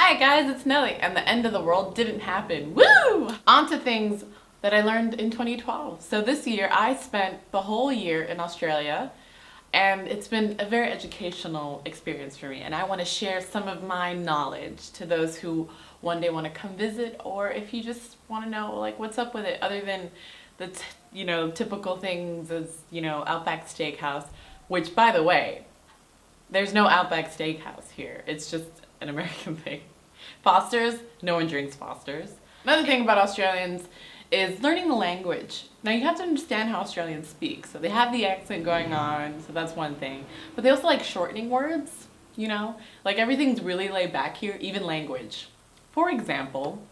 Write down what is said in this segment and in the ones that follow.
Hi guys, it's Nelly, and the end of the world didn't happen. Woo! On to things that I learned in 2012. So this year, I spent the whole year in Australia, and it's been a very educational experience for me, and I want to share some of my knowledge to those who one day want to come visit, or if you just want to know like what's up with it, other than the typical things as Outback Steakhouse, which by the way, there's no Outback Steakhouse here. It's just an American thing. Foster's, no one drinks Foster's. Another thing about Australians is learning the language. Now you have to understand how Australians speak. So they have the accent going on, so that's one thing. But they also like shortening words, Like everything's really laid back here, even language. For example,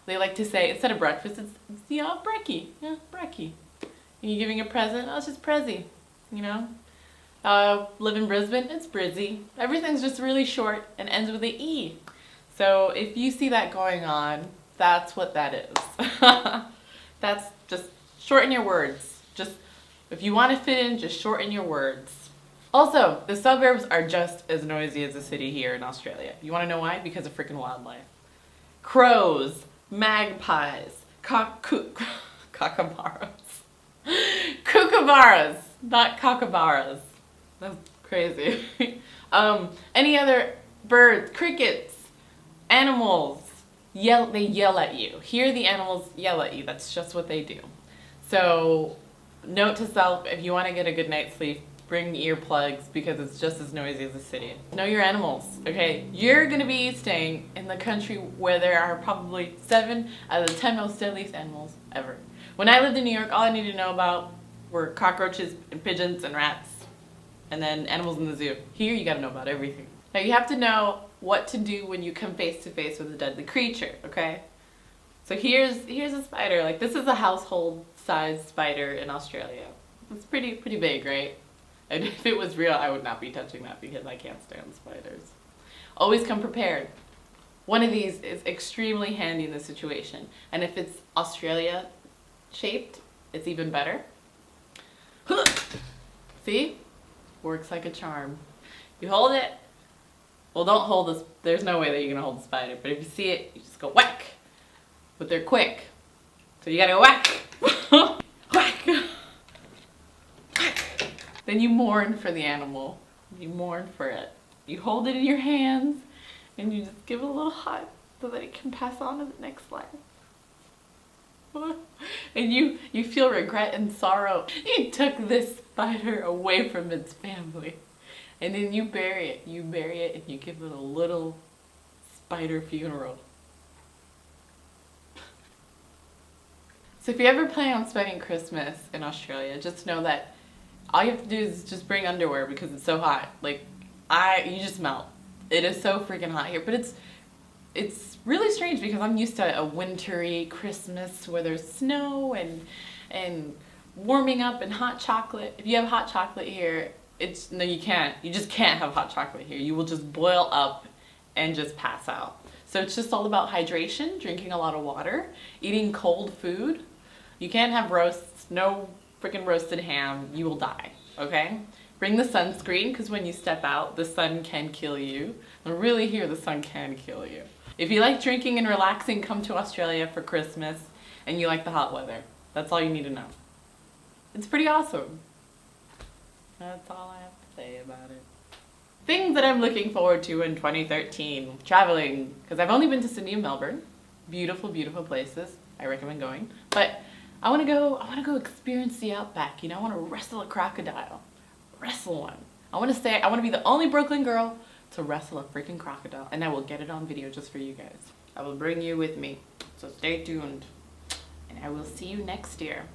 they like to say, instead of breakfast, it's brekkie. Yeah, brekkie. And you're giving a present, oh, it's just prezzy, Live in Brisbane, it's Brizzy. Everything's just really short and ends with an E. So if you see that going on, that's what that is. That's just shorten your words. Just, if you want to fit in, just shorten your words. Also, the suburbs are just as noisy as the city here in Australia. You want to know why? Because of freaking wildlife. Crows, magpies, kookaburras. Kookaburras, not kookaburras. That's crazy. Any other birds, crickets, animals, they yell at you. Hear the animals yell at you. That's just what they do. So, note to self, if you want to get a good night's sleep, bring earplugs because it's just as noisy as the city. Know your animals, okay? You're going to be staying in the country where there are probably 7 out of the 10 most deadliest animals ever. When I lived in New York, all I needed to know about were cockroaches and pigeons and rats, and then animals in the zoo. Here, you gotta know about everything. Now, you have to know what to do when you come face to face with a deadly creature, okay? So here's a spider. Like, this is a household-sized spider in Australia. It's pretty big, right? And if it was real, I would not be touching that because I can't stand spiders. Always come prepared. One of these is extremely handy in this situation. And if it's Australia-shaped, it's even better. See? Works like a charm. You hold it. Well, don't hold this. There's no way that you're gonna hold the spider, but if you see it, you just go whack. But they're quick, so you gotta go whack. Whack. Whack. Then you mourn for the animal. You mourn for it. You hold it in your hands, and you just give it a little hug so that it can pass on to the next life. And you feel regret and sorrow. You took this spider away from its family. And then you bury it. You bury it and you give it a little spider funeral. So if you ever plan on spending Christmas in Australia, just know that all you have to do is just bring underwear because it's so hot. Like, you just melt. It is so freaking hot here, but it's really strange because I'm used to a wintry Christmas where there's snow and warming up and hot chocolate. If you have hot chocolate here, no, you can't. You just can't have hot chocolate here. You will just boil up and just pass out. So it's just all about hydration, drinking a lot of water, eating cold food. You can't have roasts, no freaking roasted ham. You will die, okay? Bring the sunscreen because when you step out, the sun can kill you. And really here, the sun can kill you. If you like drinking and relaxing, come to Australia for Christmas and you like the hot weather. That's all you need to know. It's pretty awesome. That's all I have to say about it. Things that I'm looking forward to in 2013. Traveling, because I've only been to Sydney and Melbourne. Beautiful, beautiful places. I recommend going. But I want to go experience the Outback. I want to wrestle a crocodile. Wrestle one. I want to be the only Brooklyn girl to wrestle a freaking crocodile, and I will get it on video just for you guys. I will bring you with me, so stay tuned, and I will see you next year.